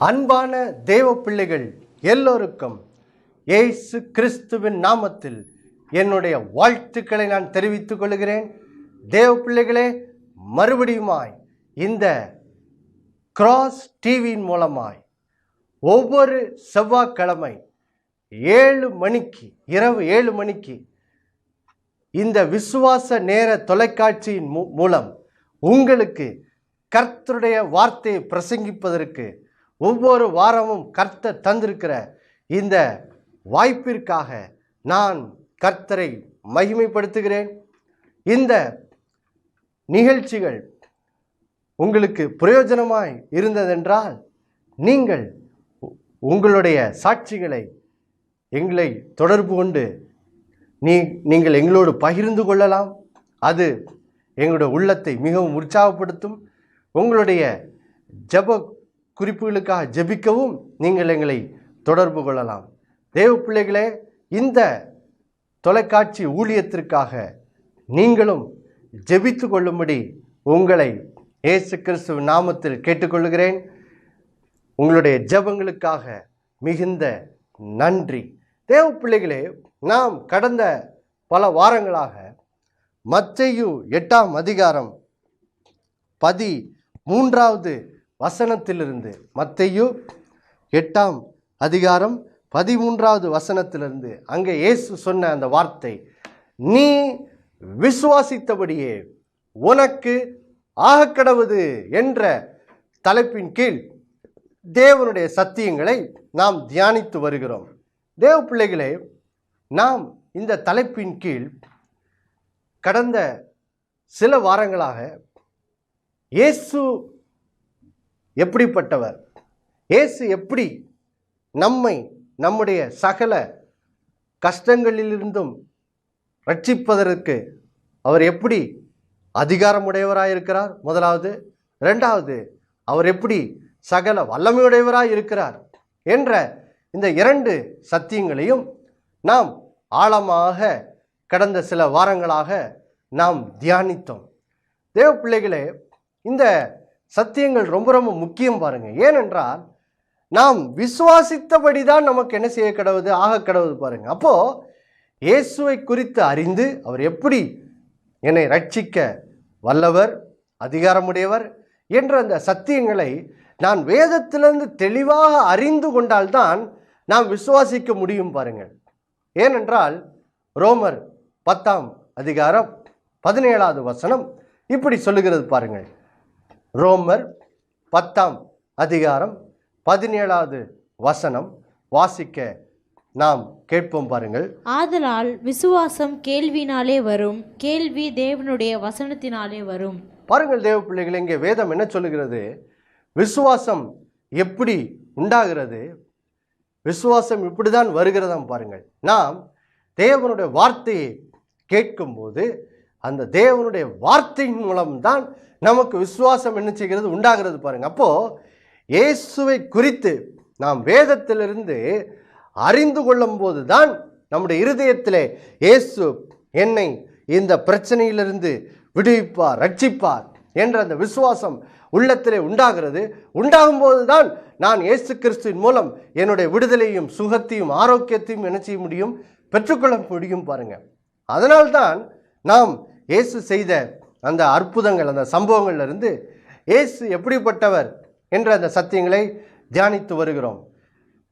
அன்பான தேவ பிள்ளைகள் எல்லோருக்கும் இயேசு கிறிஸ்துவின் நாமத்தில் என்னுடைய வாழ்த்துக்களை நான் தெரிவித்துக் கொள்கிறேன். தேவ பிள்ளைகளே, மறுபடியுமாய் இந்த கிராஸ் டிவியின் மூலமாய் ஒவ்வொரு செவ்வாய்க்கிழமை 7 மணிக்கு, இரவு 7 மணிக்கு இந்த விசுவாச நேர தொலைக்காட்சியின் மூலம் உங்களுக்கு கர்த்தருடைய வார்த்தையை பிரசங்கிப்பதற்கு ஒவ்வொரு வாரமும் கர்த்தர் தந்திருக்கிற இந்த வாய்ப்பிற்காக நான் கர்த்தரை மகிமைப்படுத்துகிறேன். இந்த நிகழ்ச்சிகள் உங்களுக்கு பிரயோஜனமாய் இருந்ததென்றால் நீங்கள் உங்களுடைய சாட்சிகளை எங்களை தொடர்பு கொண்டு நீங்கள் எங்களோடு பகிர்ந்து கொள்ளலாம். அது எங்களுடைய உள்ளத்தை மிகவும் உற்சாகப்படுத்தும். உங்களுடைய ஜெப குறிப்புகளுக்காக ஜெபிக்கவும் நீங்கள் எங்களை தொடர்பு கொள்ளலாம். தேவ பிள்ளைகளே, இந்த தொலைக்காட்சி ஊழியத்திற்காக நீங்களும் ஜெபித்து கொள்ளும்படி உங்களை இயேசு கிறிஸ்துவின் நாமத்தில் கேட்டுக்கொள்கிறேன். உங்களுடைய ஜெபங்களுக்காக மிகுந்த நன்றி. தேவ பிள்ளைகளே, நாம் கடந்த பல வாரங்களாக மத்தேயு 8ஆம் அதிகாரம் 13வது வசனத்திலிருந்து, மத்தேயு 8ஆம் அதிகாரம் 13வது வசனத்திலிருந்து அங்கே இயேசு சொன்ன அந்த வார்த்தை, நீ விசுவாசித்தபடியே உனக்கு ஆகக்கடவது என்ற தலைப்பின் கீழ் தேவனுடைய சத்தியங்களை நாம் தியானித்து வருகிறோம். தேவ பிள்ளைகளே, நாம் இந்த தலைப்பின் கீழ் கடந்த சில வாரங்களாக இயேசு எப்படிப்பட்டவர், இயேசு எப்படி நம்மை நம்முடைய சகல கஷ்டங்களிலிருந்தும் ரட்சிப்பதற்கு அவர் எப்படி அதிகாரமுடையவராக இருக்கிறார் முதலாவது, இரண்டாவது அவர் எப்படி சகல வல்லமையுடையவராக இருக்கிறார் என்ற இந்த 2 சத்தியங்களையும் நாம் ஆழமாக கடந்த சில வாரங்களாக நாம் தியானித்தோம். தேவ பிள்ளைகளே, இந்த சத்தியங்கள் ரொம்ப ரொம்ப முக்கியம் பாருங்க. ஏனென்றால் நாம் விசுவாசித்தபடி தான் நமக்கு என்ன செய்ய கடவுது, ஆக கடவுது பாருங்க. அப்போ இயேசுவை குறித்து அறிந்து அவர் எப்படி என்னை ரட்சிக்க வல்லவர், அதிகாரமுடையவர் என்ற அந்த சத்தியங்களை நான் வேதத்திலிருந்து தெளிவாக அறிந்து கொண்டால்தான் நாம் விசுவாசிக்க முடியும் பாருங்கள். ஏனென்றால் ரோமர் 10ஆம் அதிகாரம் 17வது வசனம் இப்படி சொல்லுகிறது பாருங்கள். ரோமர் 10ஆம் அதிகாரம் 17வது வசனம் வாசிக்க நாம் கேட்போம் பாருங்கள். ஆதலால் விசுவாசம் கேள்வினாலே வரும், கேள்வி தேவனுடைய வசனத்தினாலே வரும். பாருங்கள் தேவ பிள்ளைகள், இங்கே வேதம் என்ன சொல்லுகிறது? விசுவாசம் எப்படி உண்டாகிறது, விசுவாசம் இப்படிதான் வருகிறதாம் பாருங்கள். நாம் தேவனுடைய வார்த்தையை கேட்கும்போது அந்த தேவனுடைய வார்த்தையின் மூலம்தான் நமக்கு விசுவாசம் என்ன செய்கிறது, உண்டாகிறது பாருங்க. அப்போ இயேசுவை குறித்து நாம் வேதத்திலிருந்து அறிந்து கொள்ளும் போது தான் நம்முடைய இருதயத்திலே இயேசு என்னை இந்த பிரச்சனையிலிருந்து விடுவிப்பார், ரட்சிப்பார் என்ற அந்த விசுவாசம் உள்ளத்திலே உண்டாகிறது. உண்டாகும் போது தான் நான் இயேசு கிறிஸ்துவின் மூலம் என்னுடைய விடுதலையும் சுகத்தையும் ஆரோக்கியத்தையும் என்ன செய்ய முடியும், பெற்றுக்கொள்ள முடியும் பாருங்க. அதனால்தான் நாம் இயேசு செய்த அந்த அற்புதங்கள், அந்த சம்பவங்கள்லேருந்து இயேசு எப்படிப்பட்டவர் என்ற அந்த சத்தியங்களை தியானித்து வருகிறோம்.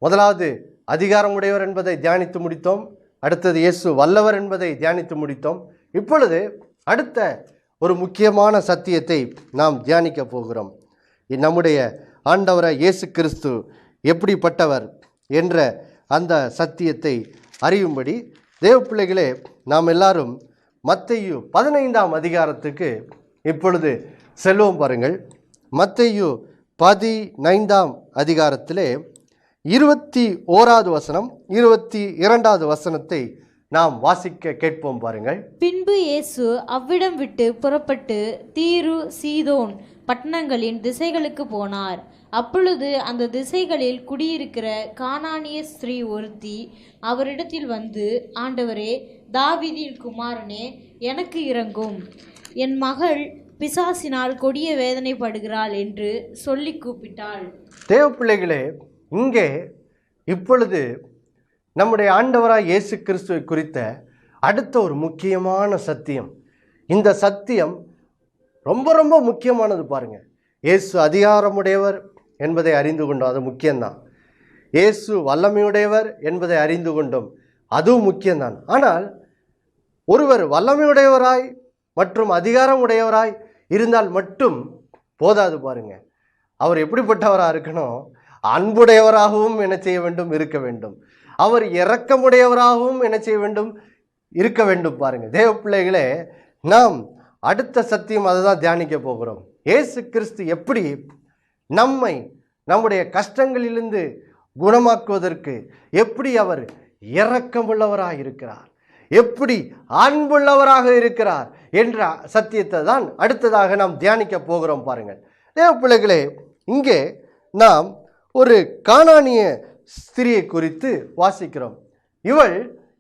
முதலாவது அதிகாரம் உடையவர் என்பதை தியானித்து முடித்தோம். அடுத்தது இயேசு வல்லவர் என்பதை தியானித்து முடித்தோம். இப்பொழுது அடுத்த ஒரு முக்கியமான சத்தியத்தை நாம் தியானிக்க போகிறோம். நம்முடைய ஆண்டவராய் இயேசு கிறிஸ்து எப்படிப்பட்டவர் என்ற அந்த சத்தியத்தை அறியும்படி தேவ பிள்ளைகளே, நாம் எல்லாரும் மத்தேயு 15ஆம் அதிகாரத்துக்கு இப்பொழுது செல்வோம் பாருங்கள். மத்தேயு 15ஆம் அதிகாரத்திலே 21வது வசனம், 22வது வசனத்தை நாம் வாசிக்க கேட்போம் பாருங்கள். பின்பு இயேசு அவ்விடம் விட்டு புறப்பட்டு தீரு சீதோன் பட்டணங்களின் திசைகளுக்கு போனார். அப்பொழுது அந்த திசைகளில் குடியிருக்கிற கானானிய ஸ்திரீ ஒருத்தி அவரிடத்தில் வந்து, ஆண்டவரே, தாவீதின் குமாரனே, எனக்கு இரங்கும், என் மகள் பிசாசினால் கொடிய வேதனைப்படுகிறாள் என்று சொல்லி கூப்பிட்டாள். தேவ பிள்ளைகளே, இங்கே இப்பொழுது நம்முடைய ஆண்டவராய் இயேசு கிறிஸ்துவை குறித்த அடுத்த ஒரு முக்கியமான சத்தியம். இந்த சத்தியம் ரொம்ப ரொம்ப முக்கியமானது. பாருங்க, இயேசு அதிகாரமுடையவர் என்பதை அறிந்து கொண்டோம், அது முக்கியம்தான். இயேசு வல்லமையுடையவர் என்பதை அறிந்து கொண்டோம், அதுவும் முக்கியம்தான். ஆனால் ஒருவர் வல்லமையுடையவராய் மற்றும் அதிகாரமுடையவராய் இருந்தால் மட்டும் போதாது. பாருங்க, அவர் எப்படிப்பட்டவராக இருக்கணும்? அன்புடையவராகவும் என்ன செய்ய வேண்டும்? இருக்க வேண்டும். அவர் இரக்கமுடையவராகவும் என்ன செய்ய வேண்டும்? இருக்க வேண்டும். பாருங்க தேவ பிள்ளைகளே, நாம் அடுத்த சத்தியம் அதை தான் தியானிக்க போகிறோம். இயேசு கிறிஸ்து எப்படி நம்மை நம்முடைய கஷ்டங்களிலிருந்து குணமாக்குவதற்கு எப்படி அவர் இரக்கமுள்ளவராக இருக்கிறார், எப்படி அன்புள்ளவராக இருக்கிறார் என்ற சத்தியத்தை தான் அடுத்ததாக நாம் தியானிக்க போகிறோம். பாருங்கள் தேவ பிள்ளைகளே, இங்கே நாம் ஒரு கானானிய ஸ்திரியை குறித்து வாசிக்கிறோம். இவள்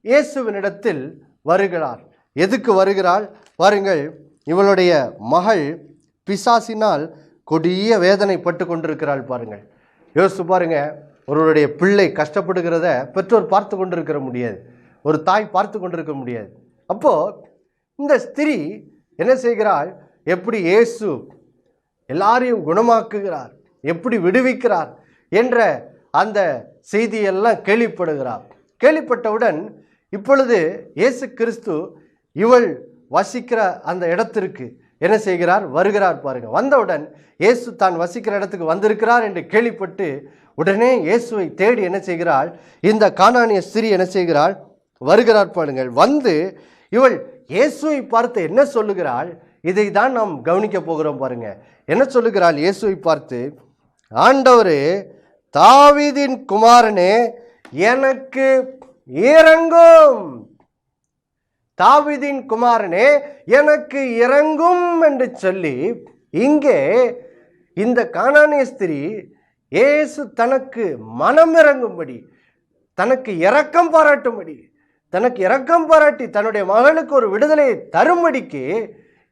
இயேசுவினிடத்தில் வருகிறாள். எதுக்கு வருகிறாள்? பாருங்கள், இவளுடைய மகள் பிசாசினால் கொடிய வேதனைப்பட்டு கொண்டிருக்கிறாள். பாருங்கள், யோசித்து பாருங்க, ஒருவருடைய பிள்ளை கஷ்டப்படுகிறத பெற்றோர் பார்த்து கொண்டிருக்கிற முடியாது, ஒரு தாய் பார்த்து கொண்டிருக்க முடியாது. அப்போ இந்த ஸ்திரீ என்ன செய்கிறாள்? எப்படி இயேசு எல்லாரையும் குணமாக்குகிறார், எப்படி விடுவிக்கிறார் என்ற அந்த செய்தியெல்லாம் கேள்விப்படுகிறார். கேள்விப்பட்டவுடன் இப்பொழுது இயேசு கிறிஸ்து இவள் வசிக்கிற அந்த இடத்திற்கு என்ன செய்கிறார்? வருகிறார். பாருங்க, வந்தவுடன் இயேசு தான் வசிக்கிற இடத்துக்கு வந்திருக்கிறார் என்று கேள்விப்பட்டு உடனே இயேசுவை தேடி என்ன செய்கிறாள்? இந்த கானானிய ஸ்திரீ என்ன செய்கிறாள்? வருகிறார். பாருங்கள், வந்து இவள் இயேசுவை பார்த்து என்ன சொல்லுகிறாள்? இதை தான் நாம் கவனிக்க போகிறோம். பாருங்க, என்ன சொல்லுகிறாள்? இயேசுவை பார்த்து, ஆண்டவரே, தாவீதின் குமாரனே, எனக்கு இரங்கும். தாவீதின் குமாரனே, எனக்கு இரங்கும் என்று சொல்லி இங்கே இந்த கானானிய ஸ்திரீ இயேசு தனக்கு மனம் இறங்கும்படி, தனக்கு இரக்கம் பாராட்டும்படி, தனக்கு இரக்கம் பாராட்டி தன்னுடைய மகளுக்கு ஒரு விடுதலையை தரும்படிக்கு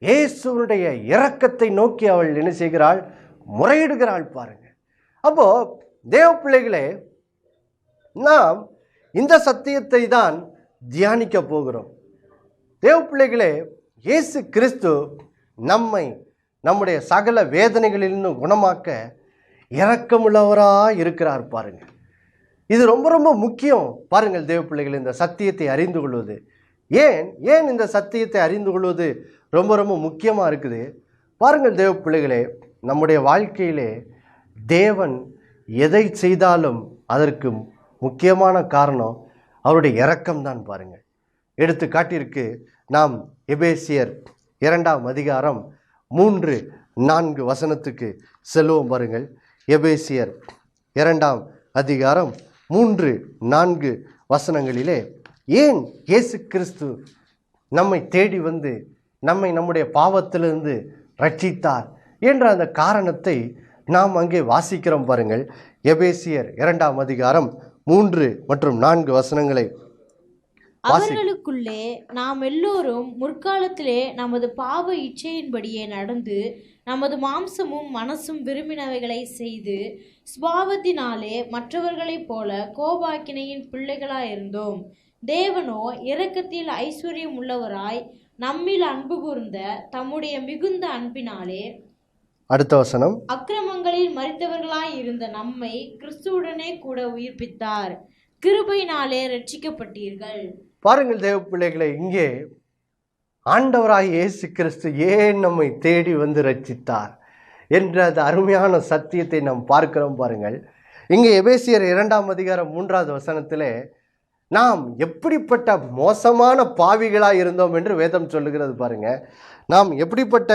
இயேசுடைய இரக்கத்தை நோக்கி அவள் என்ன செய்கிறாள்? முறையிடுகிறாள். பாருங்க, அப்போ தேவ பிள்ளைகளே, நாம் இந்த சத்தியத்தை தான் தியானிக்க போகிறோம். தேவ பிள்ளைகளே, இயேசு கிறிஸ்து நம்மை நம்முடைய சகல வேதனைகளிலிருந்து குணமாக்க இரக்கமுள்ளவராக இருக்கிறார். பாருங்க, இது ரொம்ப ரொம்ப முக்கியம். பாருங்கள் தேவ பிள்ளைகள், இந்த சத்தியத்தை அறிந்து கொள்வது ஏன் இந்த சத்தியத்தை அறிந்து கொள்வது ரொம்ப ரொம்ப முக்கியமாக இருக்குது. பாருங்கள் தேவ பிள்ளைகளே, நம்முடைய வாழ்க்கையிலே தேவன் எதை செய்தாலும் அதற்கு முக்கியமான காரணம் அவருடைய இரக்கம்தான். பாருங்கள், எடுத்துக்காட்டிற்கு நாம் எபேசியர் 2ஆம் அதிகாரம் 3-4 வசனத்துக்கு செல்வோம். பாருங்கள், எபேசியர் 2ஆம் அதிகாரம் 3-4 வசனங்களிலே ஏன் இயேசு கிறிஸ்து நம்மை தேடி வந்து நம்மை நம்முடைய பாவத்திலிருந்து ரட்சித்தார் என்ற அந்த காரணத்தை நாம் அங்கே வாசிக்கிறோம். பாருங்கள், எபேசியர் 2ஆம் அதிகாரம் 3 மற்றும் 4 வசனங்களை அவர்களுக்குள்ளே நாம் எல்லோரும் முற்காலத்திலே நமது பாவ இச்சையின்படியே நடந்து நமது மாம்சமும் மனசும் விரும்பினவைகளை செய்து சுபாவத்தினாலே மற்றவர்களைப் போல கோபாக்கினையின் பிள்ளைகளாயிருந்தோம். தேவனோ இரக்கத்தில் ஐஸ்வர்யம் உள்ளவராய் நம்மில் அன்பு கூர்ந்த தம்முடைய மிகுந்த அன்பினாலே அடுத்த வசனம், அக்கிரமங்களில் மரித்தவர்களாய் இருந்த நம்மை கிறிஸ்துவுடனே கூட உயிர்ப்பித்தார். கிருபையினாலே ரட்சிக்கப்பட்டீர்கள். பாருங்கள் தேவ பிள்ளைகளை, இங்கே ஆண்டவராய் இயேசு கிறிஸ்து ஏன் நம்மை தேடி வந்து ரட்சித்தார் என்ற அந்த அருமையான சத்தியத்தை நாம் பார்க்கிறோம். பாருங்கள், இங்கே எபேசியர் 2ஆம் அதிகாரம் 3வது வசனத்திலே நாம் எப்படிப்பட்ட மோசமான பாவிகளாக இருந்தோம் என்று வேதம் சொல்லுகிறது. பாருங்க, நாம் எப்படிப்பட்ட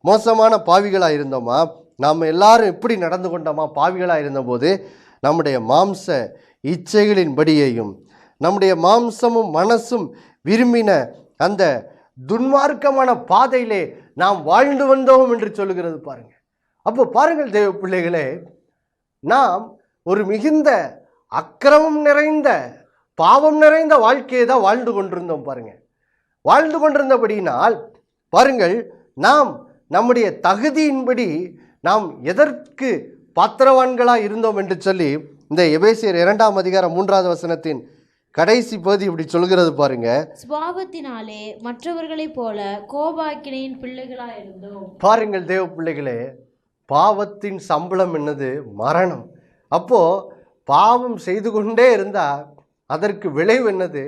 மோசமான பாவிகளாக இருந்தோமா? நாம் எல்லாரும் எப்படி நடந்து கொண்டோமா? பாவிகளாக இருந்தபோது நம்முடைய மாம்ச இச்சைகளின்படியையும் நம்முடைய மாம்சமும் மனசும் விரும்பின அந்த துன்மார்க்கமான பாதையிலே நாம் வாழ்ந்து வந்தோம் என்று சொல்லுகிறது. பாருங்க, அப்போ பாருங்கள் தேவ பிள்ளைகளே, நாம் ஒரு மிகுந்த அக்கிரமம் நிறைந்த பாவம் நிறைந்த வாழ்க்கையை தான் வாழ்ந்து கொண்டிருந்தோம். பாருங்க, வாழ்ந்து கொண்டிருந்தபடியினால் பாருங்கள், நாம் நம்முடைய தகுதியின்படி நாம் எதற்கு பாத்திரவான்களாக இருந்தோம் என்று சொல்லி இந்த எபேசியர் 2:3 கடைசி பகுதி இப்படி சொல்கிறது பாருங்க. சுபாவத்தினாலே மற்றவர்களைப் போல கோபாக்கினையின் பிள்ளைகளாயிருந்தோம். பாருங்கள் தேவ பிள்ளைகளே, பாவத்தின் சம்பளம் என்னது? மரணம். அப்போ பாவம் செய்து கொண்டே இருந்தால் அதற்கு விளைவு என்னது?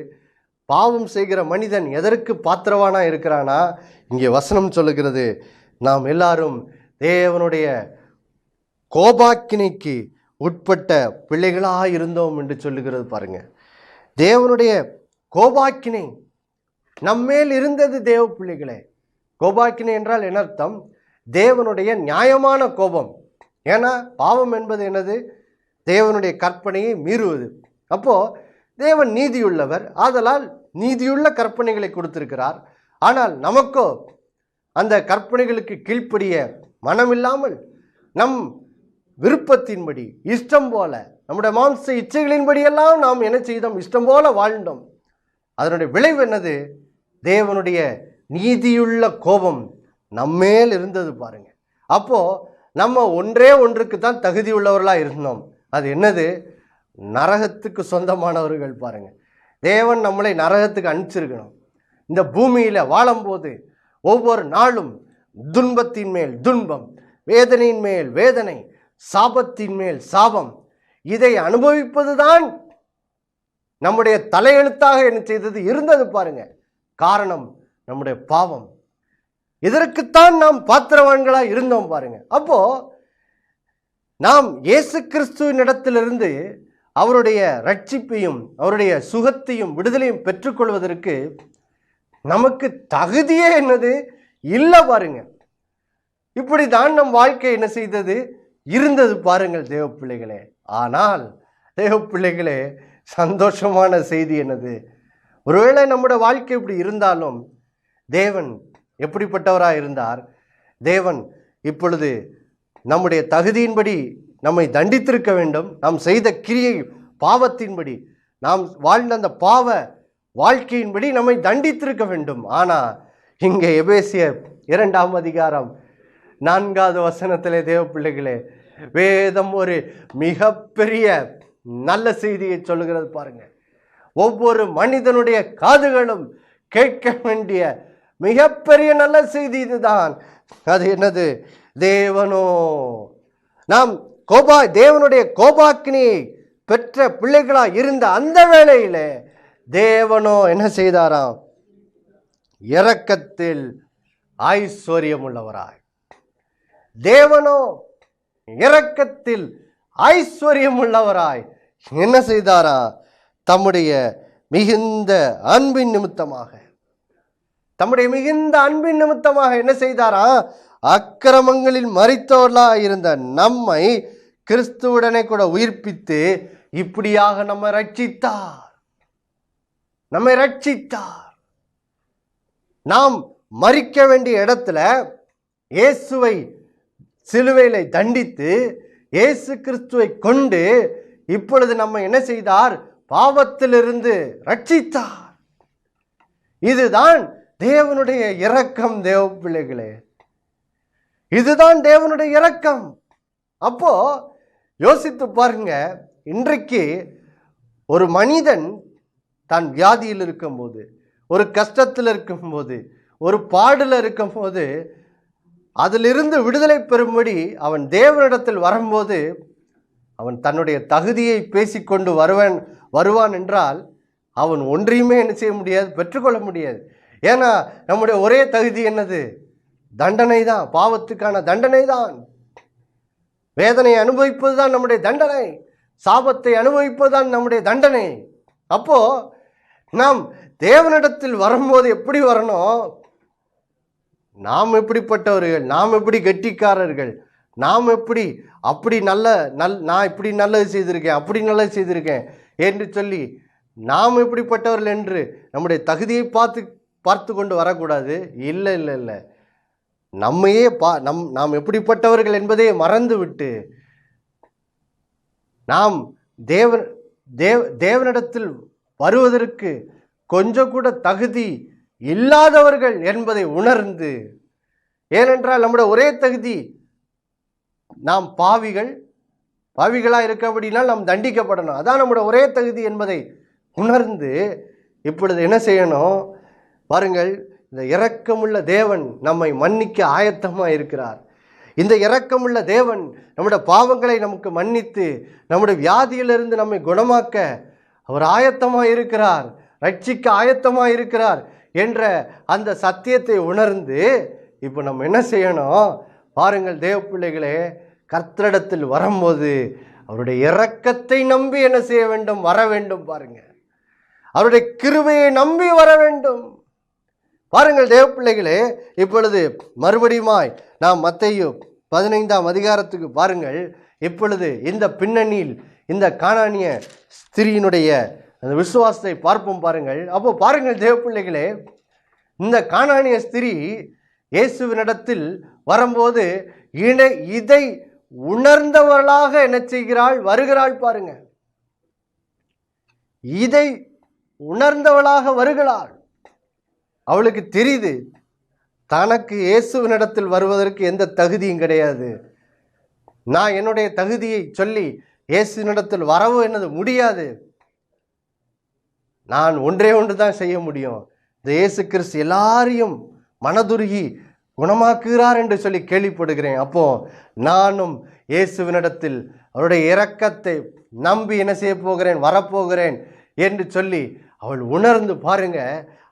பாவம் செய்கிற மனிதன் எதற்கு பாத்திரவானா இருக்கிறானா? இங்கே வசனம் சொல்லுகிறது, நாம் எல்லாரும் தேவனுடைய கோபாக்கினைக்கு உட்பட்ட பிள்ளைகளாக இருந்தோம் என்று சொல்லுகிறது பாருங்க. தேவனுடைய கோபாக்கினை நம்மேல் இருந்தது தேவ பிள்ளைகளே. கோபாக்கினை என்றால் என்ன அர்த்தம்? தேவனுடைய நியாயமான கோபம். ஏன்னா பாவம் என்பது என்னது? தேவனுடைய கற்பனையை மீறுவது. அப்போ தேவன் நீதியுள்ளவர், ஆதலால் நீதியுள்ள கற்பனைகளை கொடுத்திருக்கிறார். ஆனால் நமக்கோ அந்த கற்பனைகளுக்கு கீழ்ப்படிய மனமில்லாமல் நம் விருப்பத்தின்படி இஷ்டம் போல நம்முடைய மாம்ச இச்சைகளின்படியெல்லாம் நாம் என்ன செய்தோம்? இஷ்டம் போல வாழ்ந்தோம். அதனுடைய விளைவு என்னது? தேவனுடைய நீதியுள்ள கோபம் நம்மேல் இருந்தது பாருங்க. அப்போ நம்ம ஒன்றே ஒன்றுக்கு தான் தகுதி உள்ளவர்களாக இருந்தோம். அது என்னது? நரகத்துக்கு சொந்தமானவர்கள் பாருங்க. தேவன் நம்மளை நரகத்துக்கு அனுப்பிச்சிருக்கணும். இந்த பூமியில் வாழும்போது ஒவ்வொரு நாளும் துன்பத்தின் மேல் துன்பம், வேதனையின் மேல் வேதனை, சாபத்தின் மேல் சாபம், இதை அனுபவிப்பது தான் நம்முடைய தலையெழுத்தாக என்ன செய்தது? இருந்தது பாருங்க. காரணம் நம்முடைய பாவம். இதற்குத்தான் நாம் பாத்திரவான்களாக இருந்தோம் பாருங்க. அப்போ நாம் இயேசு கிறிஸ்துவின் இடத்திலிருந்து அவருடைய ரட்சிப்பையும் அவருடைய சுகத்தையும் விடுதலையும் பெற்றுக்கொள்வதற்கு நமக்கு தகுதியே என்னது? இல்லை பாருங்க. இப்படி தான் நம் வாழ்க்கை என்ன செய்தது? இருந்தது பாருங்கள் தேவ பிள்ளைகளே. ஆனால் தேவ பிள்ளைகளே, சந்தோஷமான செய்தி என்னது? ஒருவேளை நம்முடைய வாழ்க்கை இப்படி இருந்தாலும் தேவன் எப்படிப்பட்டவராக இருந்தார்? தேவன் இப்பொழுது நம்முடைய தகுதியின்படி நம்மை தண்டித்திருக்க வேண்டும். நாம் செய்த கிரியை பாவத்தின்படி, நாம் வாழ்ந்த அந்த பாவ வாழ்க்கையின்படி நம்மை தண்டித்திருக்க வேண்டும். ஆனால் இங்கே எபேசியர் 2:4 தேவ பிள்ளைகளே, வேதம் ஒரு மிகப்பெரிய நல்ல செய்தியை சொல்லுகிறது பாருங்க. ஒவ்வொரு மனிதனுடைய காதுகளும் கேட்க வேண்டிய மிகப்பெரிய நல்ல செய்தி இதுதான். அது என்னது? தேவனோ நாம் தேவனுடைய கோபாக்கினியை பெற்ற பிள்ளைகளா இருந்த அந்த வேளையில தேவனோ என்ன செய்தாராம்? இரக்கத்தில் ஐஸ்வர்யம் உள்ளவராய். தேவனோ இரக்கத்தில் ஐஸ்வர்யம் உள்ளவராய் என்ன செய்தாரா? தம்முடைய மிகுந்த அன்பின் நிமித்தமாக என்ன செய்தாரா? அக்கிரமங்களில் மரித்தவர்களாக இருந்த நம்மை கிறிஸ்துவுடனே கூட உயிர்ப்பித்து இப்படியாக நம்மை ரட்சித்தார். நாம் மரிக்க வேண்டிய இடத்துல இயேசுவை சிலுவையிலே தண்டித்து இயேசு கிறிஸ்துவை கொண்டு இப்பொழுது நம்ம என்ன செய்தார்? பாவத்திலிருந்து ரட்சித்தார். இதுதான் தேவனுடைய இரக்கம் தேவ பிள்ளைகளே. இதுதான் தேவனுடைய இரக்கம். அப்போ யோசித்து பாருங்க, இன்றைக்கு ஒரு மனிதன் தான் வியாதியில் இருக்கும்போது, ஒரு கஷ்டத்தில் இருக்கும்போது, ஒரு பாடல இருக்கும்போது, அதிலிருந்து விடுதலை பெறும்படி அவன் தேவனிடத்தில் வரும்போது அவன் தன்னுடைய தகுதியை பேசிக்கொண்டு வருவான் என்றால் அவன் ஒன்றையுமே என்ன செய்ய முடியாது? பெற்றுக்கொள்ள முடியாது. ஏன்னா நம்முடைய ஒரே தகுதி என்னது? தண்டனை தான். பாவத்துக்கான தண்டனை தான். வேதனை அனுபவிப்பது தான் நம்முடைய தண்டனை. சாபத்தை அனுபவிப்பது தான் நம்முடைய தண்டனை. அப்போ நாம் தேவனிடத்தில் வரும்போது எப்படி வரணும்? நாம் எப்படிப்பட்டவர்கள், நாம் எப்படி கெட்டிக்காரர்கள், நாம் எப்படி அப்படி நான் இப்படி நல்லது செய்திருக்கேன், அப்படி நல்லது செய்திருக்கேன் என்று சொல்லி நாம் எப்படிப்பட்டவர்கள் என்று நம்முடைய தகுதியை பார்த்து கொண்டு வரக்கூடாது. இல்லை, நம்மையே நாம் எப்படிப்பட்டவர்கள் என்பதை மறந்து விட்டு நாம் தேவனிடத்தில் வருவதற்கு கொஞ்சம் கூட தகுதி இல்லாதவர்கள் என்பதை உணர்ந்து ஏனென்றால் நம்முடைய ஒரே தகுதி, நாம் பாவிகளாக இருக்கபடினால் நாம் தண்டிக்கப்படணும். அதான் நம்முடைய ஒரே தகுதி என்பதை உணர்ந்து இப்பொழுது என்ன செய்யணும் பாருங்கள். இந்த இரக்கமுள்ள தேவன் நம்மை மன்னிக்க ஆயத்தமாக இருக்கிறார். இந்த இரக்கமுள்ள தேவன் நம்முடைய பாவங்களை நமக்கு மன்னித்து நம்முடைய வியாதியிலிருந்து நம்மை குணமாக்க அவர் ஆயத்தமாக இருக்கிறார், ரட்சிக்க ஆயத்தமாக இருக்கிறார் என்ற அந்த சத்தியத்தை உணர்ந்து இப்போ நம்ம என்ன செய்யணும் பாருங்கள். தேவ பிள்ளைகளே, கர்த்தரிடத்தில் வரும்போது அவருடைய இரக்கத்தை நம்பி என்ன செய்ய வேண்டும்? வர வேண்டும். பாருங்க, அவருடைய கிருபையை நம்பி வர வேண்டும். பாருங்கள் தேவ பிள்ளைகளே, இப்பொழுது மறுபடியுமாய் நாம் மத்தேயு 15ஆம் அதிகாரத்துக்கு பாருங்கள். இப்பொழுது இந்த பின்னணியில் இந்த கானானிய ஸ்திரீயினுடைய அந்த விசுவாசத்தை பார்ப்போம். பாருங்கள். அப்போ பாருங்கள் தேவ பிள்ளைகளே, இந்த கானானிய ஸ்திரீ இயேசுவினிடத்தில் வரும்போது இதை உணர்ந்தவர்களாக என்ன செய்கிறாள்? வருகிறாள். பாருங்க, இதை உணர்ந்தவளாக வருகிறாள். அவளுக்கு தெரியுது தனக்கு இயேசுவினிடத்தில் வருவதற்கு எந்த தகுதியும் கிடையாது. நான் என்னுடைய தகுதியை சொல்லி இயேசுவினிடத்தில் வரவும் என்னது முடியாது. நான் ஒன்றே ஒன்று தான் செய்ய முடியும். இந்த இயேசு கிறிஸ்து எல்லாரையும் மனதுருகி குணமாக்குகிறார் என்று சொல்லி கேள்விப்படுகிறேன். அப்போ நானும் இயேசுவினிடத்தில் அவருடைய இரக்கத்தை நம்பி என்ன செய்ய போகிறேன்? வரப்போகிறேன் என்று சொல்லி அவள் உணர்ந்து பாருங்க.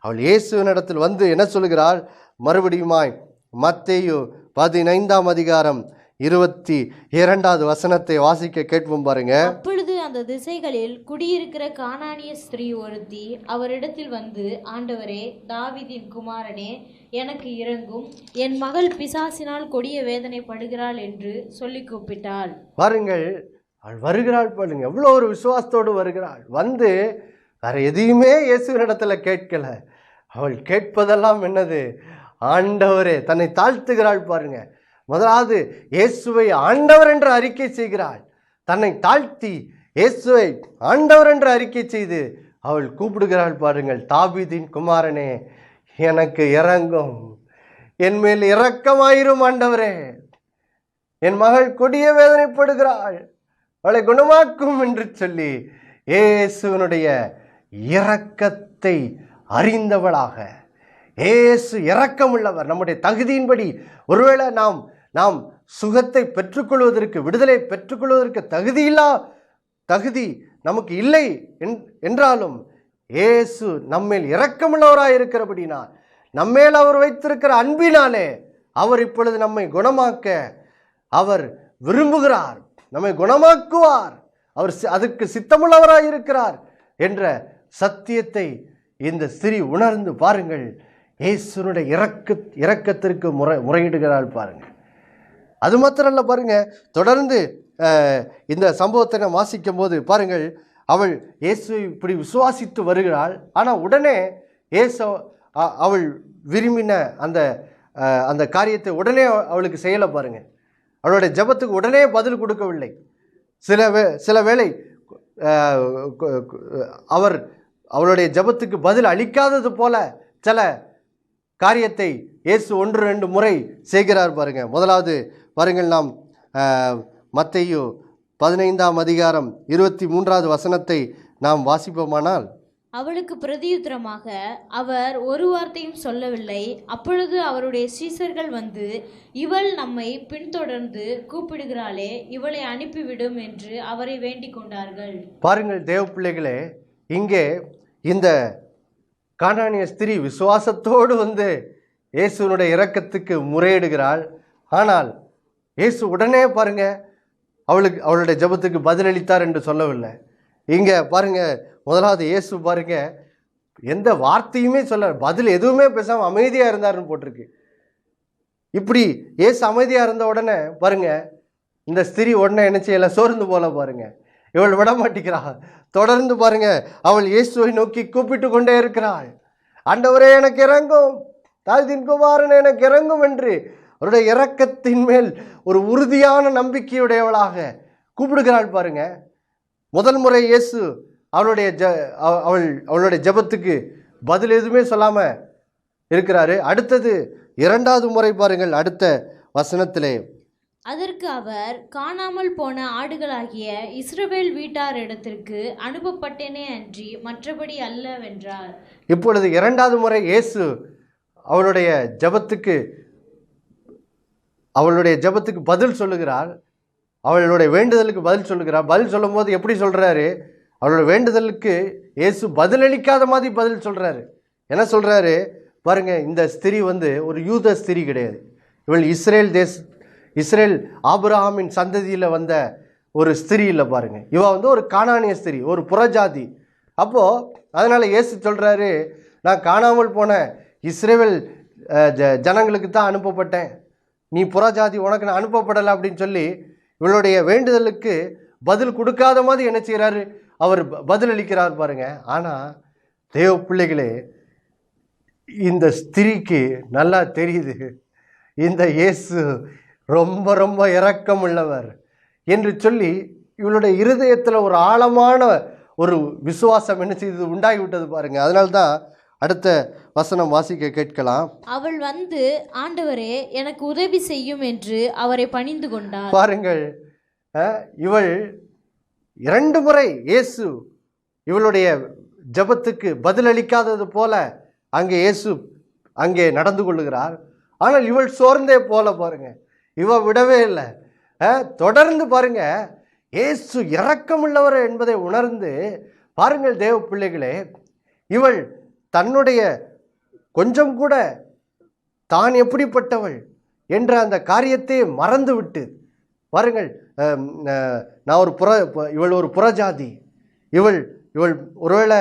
அவள் இயேசுவினிடத்தில் வந்து என்ன சொல்கிறாள்? மறுபடியுமாய் மத்தேயு 15ஆம் அதிகாரம் 22வது வசனத்தை வாசிக்க கேட்போம். பாருங்க. அப்பொழுது அந்த திசைகளில் குடியிருக்கிற கானானிய ஸ்திரீ ஒருத்தி அவரிடத்தில் வந்து, ஆண்டவரே, தாவீதின் குமாரனே, எனக்கு இரங்கும், என் மகள் பிசாசினால் கொடிய வேதனைப்படுகிறாள் என்று சொல்லி கூப்பிட்டாள். பாருங்கள், அவள் வருகிறாள். பாருங்க, எவ்வளோ ஒரு விசுவாசத்தோடு வருகிறாள். வந்து வேற எதையுமே இயேசுவினிடத்துல கேட்கல. அவள் கேட்பதெல்லாம் என்னது? ஆண்டவரே. தன்னை தாழ்த்துகிறாள். பாருங்க, முதலாவது இயேசுவை ஆண்டவர் என்று அறிக்கை செய்கிறாள். தன்னை தாழ்த்தி இயேசுவை ஆண்டவர் என்று அறிக்கை செய்து அவள் கூப்பிடுகிறாள். பாருங்கள், தாவீதின் குமாரனே, எனக்கு இரங்கும், என் மேல் இரக்கமாயிரும் ஆண்டவரே, என் மகள் கொடிய வேதனைப்படுகிறாள், அவளை குணமாக்கும் என்று சொல்லி இயேசுவினுடைய இரக்கத்தை அறிந்தவளாக, இயேசு இரக்கமுள்ளவர், நம்முடைய தகுதியின்படி ஒருவேளை நாம் சுகத்தை பெற்றுக்கொள்வதற்கு, விடுதலை பெற்றுக்கொள்வதற்கு தகுதி நமக்கு இல்லை என்றாலும் இயேசு நம்மேல் இரக்கமுள்ளவராய் இருக்கிறபடினால், நம்மேல் அவர் வைத்திருக்கிற அன்பினாலே அவர் இப்பொழுது நம்மை குணமாக்க அவர் விரும்புகிறார், நம்மை குணமாக்குவார், அவர் அதுக்கு சித்தமுள்ளவராய் இருக்கிறார் என்ற சத்தியத்தை இந்த ஸ்திரீ உணர்ந்து பாருங்கள், இயேசுனுடைய இரக்கத்திற்கு முறையிடுகிறாள். பாருங்கள். அது மாத்திரமல்ல, பாருங்க, தொடர்ந்து இந்த சம்பவத்தை நான் வாசிக்கும் போது பாருங்கள், அவள் இயேசுவை இப்படி விசுவாசித்து வருகிறாள். ஆனால் உடனே அவள் விரும்பின அந்த காரியத்தை உடனே அவளுக்கு செய்யலை. பாருங்க, அவளுடைய ஜெபத்துக்கு உடனே பதில் கொடுக்கவில்லை. சில வேளை அவளுடைய ஜெபத்துக்கு பதில் அளிக்காதது போல சில காரியத்தை இயேசு 1-2 முறை செய்கிறார். பாருங்க. முதலாவது பாருங்கள், நாம் மத்தேயு 15ஆம் அதிகாரம் 23வது வசனத்தை நாம் வாசிப்போமானால், அவளுக்கு பிரதியுத்தரமாக அவர் ஒரு வார்த்தையும் சொல்லவில்லை. அப்பொழுது அவருடைய சீசர்கள் வந்து, இவள் நம்மை பின்தொடர்ந்து கூப்பிடுகிறாளே, இவளை அனுப்பிவிடும் என்று அவரை வேண்டிக் கொண்டார்கள். பாருங்கள் தேவ பிள்ளைகளே, இங்கே இந்த கானானிய ஸ்திரீ விசுவாசத்தோடு வந்து இயேசுனுடைய இரக்கத்துக்கு முறையிடுகிறாள். ஆனால் இயேசு உடனே பாருங்க அவளுடைய ஜெபத்துக்கு பதிலளித்தார் என்று சொல்லவில்லை. இங்கே பாருங்க, முதலாவது இயேசு பாருங்க எந்த வார்த்தையுமே சொல்ல, பதில் எதுவுமே பேசாமல் அமைதியாக இருந்தாருன்னு போட்டிருக்கு. இப்படி இயேசு அமைதியாக இருந்த உடனே பாருங்க, இந்த ஸ்திரீ உடனே என்ன செய்யலை? சோர்ந்து போல. பாருங்க, இவள் விட மாட்டேங்கிறாள். தொடர்ந்து பாருங்க, அவள் இயேசுவை நோக்கி கூப்பிட்டு கொண்டே இருக்கிறாள். ஆண்டவரே, எனக்கு இறங்கும், தாவீதின் குமாரனே, எனக்கு இறங்கும் என்று அவருடைய இரக்கத்தின் மேல் ஒரு உறுதியான நம்பிக்கையுடையவளாக கூப்பிடுகிறாள். பாருங்க, முதல் முறை இயேசு அவளுடைய ஜெபத்துக்கு பதில் எதுவுமே சொல்லாமல் இருக்கிறாரு. அடுத்தது இரண்டாவது முறை பாருங்கள் அடுத்த வசனத்திலே, அதற்கு அவர், காணாமல் போன ஆடுகளாகிய இஸ்ரவேல் வீட்டாரிடத்திற்கு அனுப்பப்பட்டேனே அன்றி மற்றபடி அல்லவென்றார். இப்பொழுது இரண்டாவது முறை இயேசு அவளுடைய ஜெபத்துக்கு பதில் சொல்லுகிறார். அவளுடைய வேண்டுதலுக்கு பதில் சொல்லுகிறார். பதில் சொல்லும் போது எப்படி சொல்றாரு? அவளுடைய வேண்டுதலுக்கு இயேசு பதிலளிக்காத மாதிரி பதில் சொல்றாரு. என்ன சொல்றாரு பாருங்க, இந்த ஸ்திரீ ஒரு யூத ஸ்திரீ கிடையாது. இவள் இஸ்ரேல் ஆபிரகாமின் சந்ததியில் வந்த ஒரு ஸ்திரீ இல்லை பாருங்க. இவ ஒரு கானானிய ஸ்திரீ, ஒரு புறஜாதி. அப்போ அதனால இயேசு சொல்றாரு, நான் காணாமல் போன இஸ்ரேல் ஜனங்களுக்கு தான் அனுப்பப்பட்டேன், நீ புறஜாதி, உனக்கு நான் அனுப்பப்படலை அப்படின்னு சொல்லி இவளுடைய வேண்டுதலுக்கு பதில் கொடுக்காத மாதிரி என்ன செய்கிறாரு? அவர் பதில் அளிக்கிறார் பாருங்க. ஆனால் தேவ பிள்ளைகளே, இந்த ஸ்திரீக்கு நல்லா தெரியுது இந்த இயேசு ரொம்ப ரொம்ப இரக்கம் உள்ளவர் என்று சொல்லி இவளுடைய இருதயத்தில் ஒரு ஆழமான ஒரு விசுவாசம் என்ன செய்து உண்டாகிவிட்டது பாருங்க. அதனால்தான் அடுத்த வசனம் வாசிக்க கேட்கலாம். அவள் வந்து, ஆண்டவரே எனக்கு உதவி செய்யும் என்று அவரை பணிந்து கொண்டார். பாருங்கள், இவள் 2 முறை இயேசு இவளுடைய ஜெபத்துக்கு பதிலளிக்காதது போல இயேசு அங்கே நடந்து கொள்ளுகிறார். ஆனால் இவள் சோர்ந்தே போல பாருங்க, இவ விடவே இல்லை. தொடர்ந்து பாருங்க, இயேசு இரக்கமுள்ளவர் என்பதை உணர்ந்து பாருங்கள் தேவ பிள்ளைகளே, இவள் தன்னுடைய கொஞ்சம் கூட தான் எப்படிப்பட்டவள் என்ற அந்த காரியத்தை மறந்து விட்டு பாருங்கள், இவள் ஒரு புறஜாதி, இவள் ஒருவேளை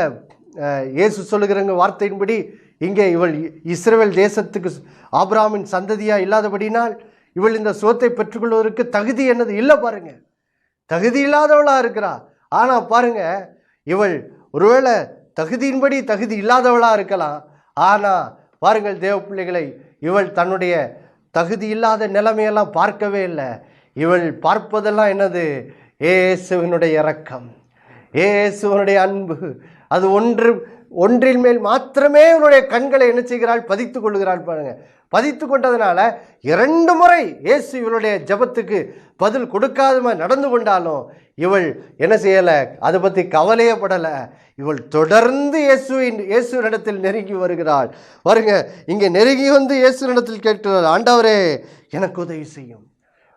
இயேசு சொல்லுகிறங்க வார்த்தையின்படி இங்கே இவள் இஸ்ரவேல் தேசத்துக்கு ஆபிரகாமின் சந்ததியா இல்லாதபடினால் இவள் இந்த சுகத்தை பெற்றுக்கொள்வதற்கு தகுதி என்னது இல்லை பாருங்க, தகுதி இல்லாதவளாக இருக்கிறா. ஆனால் பாருங்க, இவள் ஒருவேளை தகுதியின்படி தகுதி இல்லாதவளாக இருக்கலாம். ஆனால் பாருங்கள் தேவ பிள்ளைகளை, இவள் தன்னுடைய தகுதி இல்லாத நிலைமையெல்லாம் பார்க்கவே இல்லை. இவள் பார்ப்பதெல்லாம் என்னது? இயேசுவினுடைய இரக்கம், இயேசுவினுடைய அன்பு. அது ஒன்றின் மேல் மாத்திரமே இவனுடைய கண்களை என்ன செய்கிறாள்? பதித்து கொள்ளுகிறாள் பாருங்க. பதித்து கொண்டதுனால 2 முறை இயேசு இவளுடைய ஜெபத்துக்கு பதில் கொடுக்காத மாதிரி நடந்து கொண்டாலும் இவள் என்ன செய்யலை? அதை பற்றி கவலையே படலை. இவள் தொடர்ந்து இயேசுவினிடத்தில் நெருங்கி வருகிறாள் பாருங்க. இங்கே நெருங்கி வந்து இயேசுவினிடத்தில் கேட்கிறாள், ஆண்டவரே எனக்கு உதவி செய்யும்,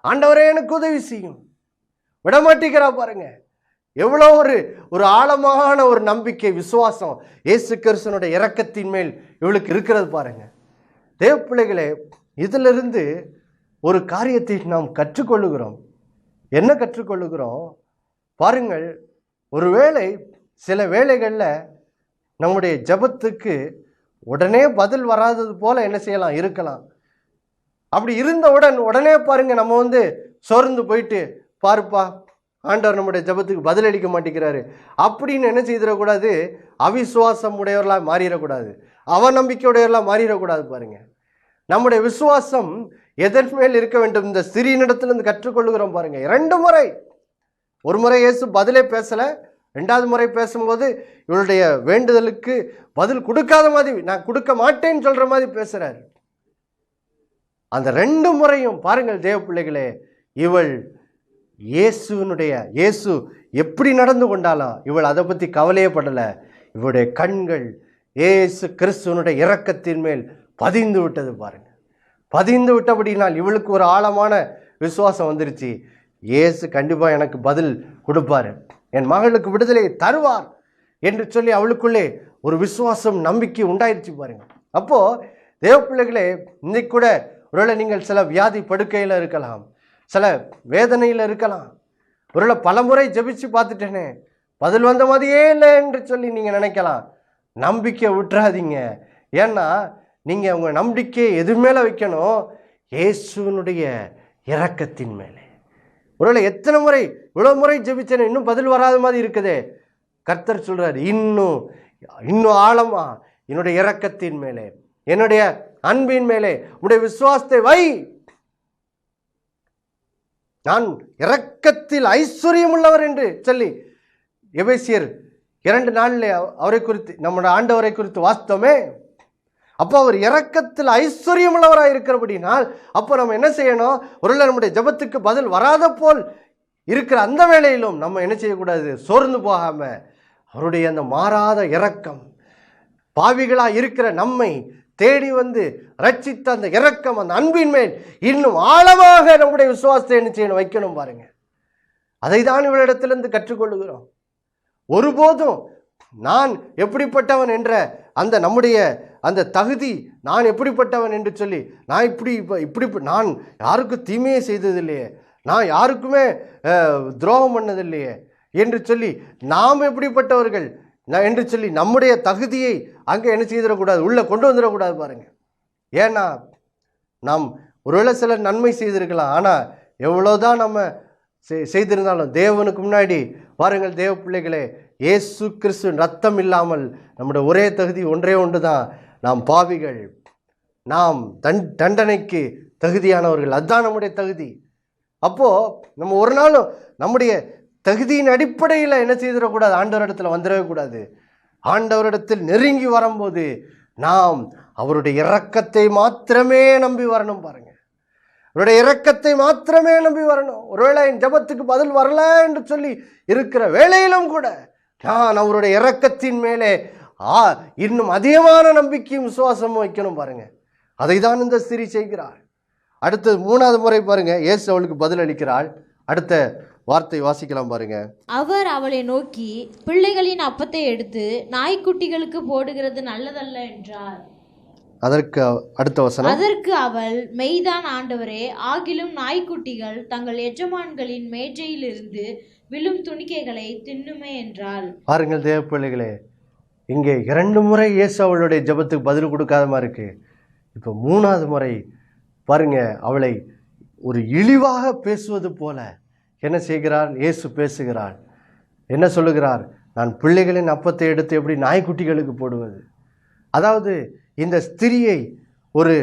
ஆண்டவரே எனக்கு உதவி செய்யும். விடமாட்டிக்கிறா பாருங்க. எவ்வளோ ஒரு ஆழமான ஒரு நம்பிக்கை, விசுவாசம் இயேசு கிறிஸ்துவினுடைய இரக்கத்தின் மேல் இவளுக்கு இருக்கிறது பாருங்க. தேவ பிள்ளைகளே, இதிலிருந்து ஒரு காரியத்தை நாம் கற்றுக்கொள்ளுகிறோம். என்ன கற்றுக்கொள்ளுகிறோம் பாருங்கள். ஒருவேளை சில வேளைகளில் நம்முடைய ஜெபத்துக்கு உடனே பதில் வராதது போல என்ன செய்யலாம்? இருக்கலாம். அப்படி உடனே பாருங்க, நம்ம சோர்ந்து போயிட்டு, பாருப்பா ஆண்டவர் நம்முடைய ஜெபத்துக்கு பதிலளிக்க மாட்டேங்கிறாரு அப்படின்னு என்ன செய்திடக்கூடாது? அவிசுவாசம் உடையவர்களாக மாறிடக்கூடாது, அவநம்பிக்கை உடையவர்களாக மாறிடக்கூடாது பாருங்க. நம்முடைய விசுவாசம் எதன் மேல் இருக்க வேண்டும்? இந்த ஸ்திரீனிடத்திலிருந்து கற்றுக்கொள்ளுகிறோம் பாருங்க. 2 முறை, ஒரு முறை இயேசு பதிலே பேசலை, 2வது முறை பேசும்போது இவளுடைய வேண்டுதலுக்கு பதில் கொடுக்காத மாதிரி, நான் கொடுக்க மாட்டேன்னு சொல்ற மாதிரி பேசுறாரு. அந்த 2 முறையும் பாருங்கள் தேவ பிள்ளைகளே, இவள் இயேசு எப்படி நடந்து கொண்டாலும் இவள் அதை பற்றி கவலையே படலை. இவளுடைய கண்கள் இயேசு கிறிஸ்துவனுடைய இரக்கத்தின் மேல் பதிந்து விட்டது பாருங்க. பதிந்து விட்டபடினால் இவளுக்கு ஒரு ஆழமான விசுவாசம் வந்துருச்சு. இயேசு கண்டிப்பாக எனக்கு பதில் கொடுப்பாரு, என் மகளுக்கு விடுதலை தருவார் என்று சொல்லி அவளுக்குள்ளே ஒரு விசுவாசம், நம்பிக்கை உண்டாயிருச்சு பாருங்க. அப்போது தேவ பிள்ளைகளே, இன்னைக்கு கூட ஒருவேளை நீங்கள் சில வியாதி படுக்கையில் இருக்கலாம், சில வேதனையில் இருக்கலாம். ஒருவேளை பலமுறை ஜெபிச்சு பார்த்துட்டேனே பதில் வந்த மாதிரியே இல்லை என்று சொல்லி நீங்கள் நினைக்கலாம். நம்பிக்கை விட்டுறாதீங்க. ஏன்னா நீங்கள் உங்கள் நம்பிக்கையை எது மேலே வைக்கணும்? இயேசுவினுடைய இரக்கத்தின் மேலே. ஒருவேளை எத்தனை முறை, இவ்வளோ முறை ஜெபிச்சேனே இன்னும் பதில் வராத மாதிரி இருக்குதே, கர்த்தர் சொல்கிறார், இன்னும் ஆழமா என்னுடைய இரக்கத்தின் மேலே, என்னுடைய அன்பின் மேலே உடைய விசுவாசத்தை வை. நான் இரக்கத்தில் ஐஸ்வர்யம் உள்ளவர் என்று சொல்லி எபேசியர் 2:4 அவரை குறித்து, நம்முடைய ஆண்டவரை குறித்து வாசித்தோமே. அப்போ அவர் இரக்கத்தில் ஐஸ்வர்யமுள்ளவராக இருக்கிறபடினால் அப்போ நம்ம என்ன செய்யணும்? ஒருவேளை நம்முடைய ஜெபத்துக்கு பதில் வராத போல் இருக்கிற அந்த வேளையிலும் நம்ம என்ன செய்யக்கூடாது? சோர்ந்து போகாம அவருடைய அந்த மாறாத இரக்கம், பாவிகளாக இருக்கிற நம்மை தேடி வந்து ரட்சித்த அந்த இரக்கம், அந்த அன்பின் மேல் இன்னும் ஆழமாக நம்முடைய விசுவாசத்தை என்ன செய்யணும்? வைக்கணும். பாருங்க, அதை தான் இவளிடத்திலிருந்து கற்றுக்கொள்ளுகிறோம். ஒருபோதும் நான் எப்படிப்பட்டவன் என்ற அந்த நம்முடைய அந்த தகுதி, நான் எப்படிப்பட்டவன் என்று சொல்லி நான் இப்படி நான் யாருக்கும் தீமையே செய்ததில்லையே, நான் யாருக்குமே துரோகம் பண்ணதில்லையே என்று சொல்லி நாம் எப்படிப்பட்டவர்கள் என்று சொல்லி நம்முடைய தகுதியை அங்கே என்ன செய்திடக்கூடாது, உள்ளே கொண்டு வந்துடக்கூடாது. பாருங்க, ஏன்னா நாம் ஒருவேளை சில நன்மை செய்திருக்கலாம், ஆனால் எவ்வளோதான் நம்ம செய்திருந்தாலும் தேவனுக்கு முன்னாடி பாருங்கள் தேவ பிள்ளைகளே, இயேசு கிறிஸ்துவின் ரத்தம் இல்லாமல் நம்முடைய ஒரே தகுதி ஒன்றே ஒன்று தான், நாம் பாவிகள், நாம் தண்டனைக்கு தகுதியானவர்கள். அதுதான் நம்முடைய தகுதி. அப்போது நம்ம ஒரு நாளும் நம்முடைய தகுதியின் அடிப்படையில் என்ன செய்திடக்கூடாது? ஆண்டவரிடத்தில் வந்துடவே கூடாது. ஆண்டவரிடத்தில் நெருங்கி வரும்போது நாம் அவருடைய இரக்கத்தை மாத்திரமே நம்பி வரணும். பாருங்க, அவருடைய இரக்கத்தை மாத்திரமே நம்பி வரணும். ஒருவேளை என் ஜெபத்துக்கு பதில் வரல என்று சொல்லி இருக்கிற வேளையிலும் கூட நான் அவருடைய இரக்கத்தின் மேலே இன்னும் அதிகமான நம்பிக்கையும் விசுவாசமும் வைக்கணும். பாருங்க, அதை தான் இந்த ஸ்திரீ செய்கிறாள். அடுத்தது 3வது முறை பாருங்க, இயேசு அவளுக்கு பதில் அளிக்கிறாள். அடுத்த வார்த்தை வாசிக்கலாம் பாருங்க. அவர் அவளை நோக்கி, பிள்ளைகளின் அப்பத்தை எடுத்து நாய்க்குட்டிகளுக்கு போடுகிறது நல்லதல்ல என்றார். அதற்கு அடுத்த வசனம், அதற்கு அவள், மெய்தான் ஆண்டவரே, ஆகிலும் நாய்க்குட்டிகள் தங்கள் எஜமான்களின் மேஜையிலிருந்து விழும் துணிக்கைகளை தின்னுமே என்றாள். பாருங்கள் தேவ பிள்ளைகளே, இங்கே 2 முறை இயேசு அவளுடைய ஜெபத்துக்கு பதில் கொடுக்காத மாதிரி இருக்கு. இப்போ 3வது முறை பாருங்க, அவளை ஒரு இழிவாக பேசுவது போல என்ன செய்கிறார்? இயேசு பேசுகிறார். என்ன சொல்லுகிறார்? நான் பிள்ளைகளின் அப்பத்தை எடுத்து எப்படி நாய்க்குட்டிகளுக்கு போடுவது? அதாவது இந்த ஸ்திரியை ஒரு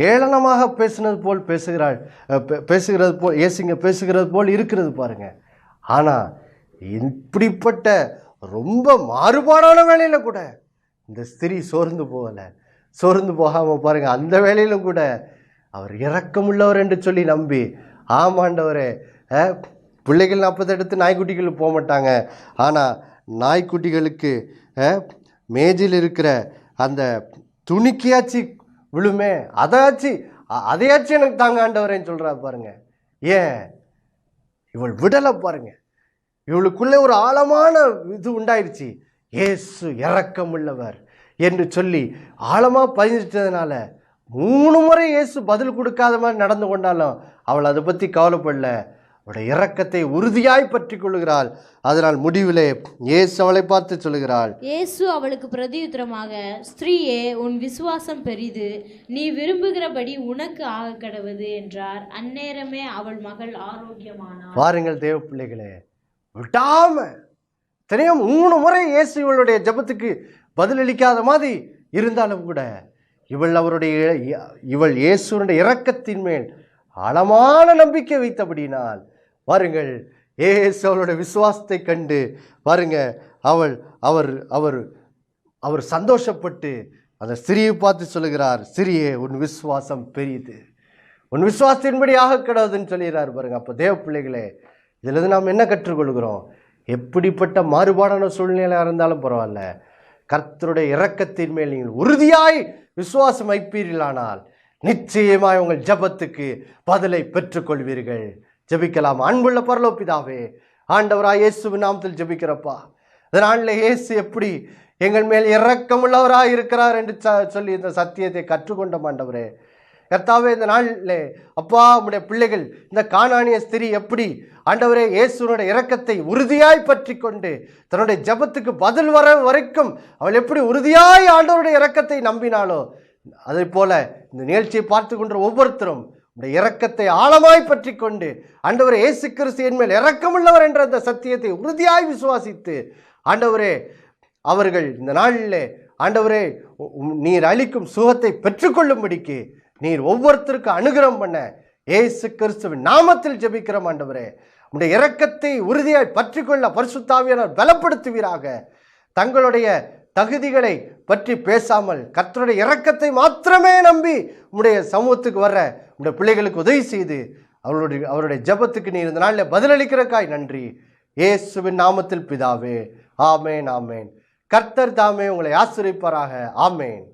ஏளனமாக பேசுனது போல் பேசுகிறது போல் இயேசுங்க பேசுகிறது போல் இருக்கிறது பாருங்க. ஆனால் இப்படிப்பட்ட ரொம்ப மாறுபாடான வேலையில் கூட இந்த ஸ்திரீ சோர்ந்து போகாமல் பாருங்க, அந்த வேலையிலும் கூட அவர் இரக்கமுள்ளவர் என்று சொல்லி நம்பி, ஆமாண்டவரே, பிள்ளைகள் அப்பத்தை எடுத்து நாய்க்குட்டிகளுக்கு போக மாட்டாங்க, ஆனால் நாய்க்குட்டிகளுக்கு மேஜில் இருக்கிற அந்த துணிக்கையாச்சு விழுமே, அதையாச்சு எனக்கு தாங்க ஆண்டவரேன்னு சொல்கிறார் பாருங்க. ஏன் இவள் விடலை பாருங்க, இவளுக்குள்ளே ஒரு ஆழமான இது உண்டாயிருச்சு. இயேசு இரக்கமுள்ளவர் என்று சொல்லி ஆழமாக பதிஞ்சிட்டதுனால 3 முறை இயேசு பதில் கொடுக்காத மாதிரி நடந்து கொண்டாலும் அவள் அதை பற்றி கவலைப்படல. அவருடைய இரக்கத்தை உறுதியாய் பற்றி கொள்ளுகிறாள். அதனால் முடிவிலே இயேசு அவளை பார்த்து சொல்லுகிறாள். இயேசு அவளுக்கு பிரதியுத்தரமாக, ஸ்திரீயே, உன் விசுவாசம் பெரிது, நீ விரும்புகிறபடி உனக்கு ஆக கடவது என்றார். அந்நேரமே அவள் மகள் ஆரோக்கியமானாள். பாருங்கள் தேவ பிள்ளைகளே, விடாம தெரியும் 3 முறை இயேசு இவளுடைய ஜெபத்துக்கு பதிலளிக்காத மாதிரி இருந்தாலும் கூட இவள் இயேசுனுடைய இரக்கத்தின் மேல் ஆழமான நம்பிக்கை வைத்தபடினால் பாருங்கள், இயேசு அவளுடைய விசுவாசத்தை கண்டு பாருங்க, அவர் சந்தோஷப்பட்டு அந்த ஸ்திரியை பார்த்து சொல்லுகிறார், ஸ்திரியே, உன் விசுவாசம் பெரியது, உன் விசுவாசத்தின்படி ஆக கிடவுதுன்னு சொல்லிடுறாரு பாருங்க. அப்போ தேவ பிள்ளைகளே, இதிலிருந்து நாம் என்ன கற்றுக்கொள்கிறோம்? எப்படிப்பட்ட மாறுபாடான சூழ்நிலையாக இருந்தாலும் பரவாயில்ல, கர்த்தருடைய இரக்கத்தின் மேல் நீங்கள் உறுதியாய் விசுவாசம் வைப்பீர்களானால் நிச்சயமாய் உங்கள் ஜெபத்துக்கு பதிலை பெற்றுக்கொள்வீர்கள். ஜெபிக்கலாம். அன்புள்ள பரலோக பிதாவே, ஆண்டவராய் இயேசுவின் நாமத்தில் ஜெபிக்கிறப்பா, அதனால இயேசு எப்படி எங்கள் மேல் இரக்கமுள்ளவராய் இருக்கிறார் என்று சொல்லி இந்த சத்தியத்தை கற்றுக்கொண்ட ஆண்டவரே, கர்த்தாவே, இந்த நாளிலே அப்பா, உம்முடைய பிள்ளைகள் இந்த கானானிய ஸ்திரீ எப்படி ஆண்டவரே இயேசுனுடைய இரக்கத்தை உறுதியாய் பற்றி கொண்டு தன்னுடைய ஜெபத்துக்கு பதில் வர வரைக்கும் அவள் எப்படி உறுதியாய் ஆண்டவருடைய இரக்கத்தை நம்பினாலோ, அதை போல இந்த நிகழ்ச்சியை பார்த்து கொண்ட ஒவ்வொருத்தரும் உடைய இரக்கத்தை ஆழமாய் பற்றி கொண்டு ஆண்டவரே இயேசு கிறிஸ்து என் மேல் இரக்கமுள்ளவர் என்ற அந்த சத்தியத்தை உறுதியாய் விசுவாசித்து ஆண்டவரே அவர்கள் இந்த நாளிலே ஆண்டவரே நீர் அளிக்கும் சுகத்தை பெற்றுக்கொள்ளும்படிக்கு நீர் ஒவ்வொருத்தருக்கு அனுகிரகம் பண்ண இயேசு கிறிஸ்துவின் நாமத்தில் ஜெபிக்கிறோம். ஆண்டவரே, உடைய இரக்கத்தை உறுதியாய் பற்றிக்கொள்ள பரிசுத்த ஆவியானவர் பலப்படுத்துவீராக. தங்களுடைய தகுதிகளை பற்றி பேசாமல் கர்த்தருடைய இரக்கத்தை மாத்திரமே நம்பி உம்முடைய சமூகத்துக்கு வர்ற உம்முடைய பிள்ளைகளுக்கு உதவி செய்து அவருடைய ஜெபத்துக்கு நீர் இந்த நாளில் பதிலளிக்கிறக்காய் நன்றி. இயேசுவின் நாமத்தில் பிதாவே, ஆமேன் ஆமேன். கர்த்தர் தாமே உங்களை ஆசீர்வதிப்பாராக. ஆமேன்.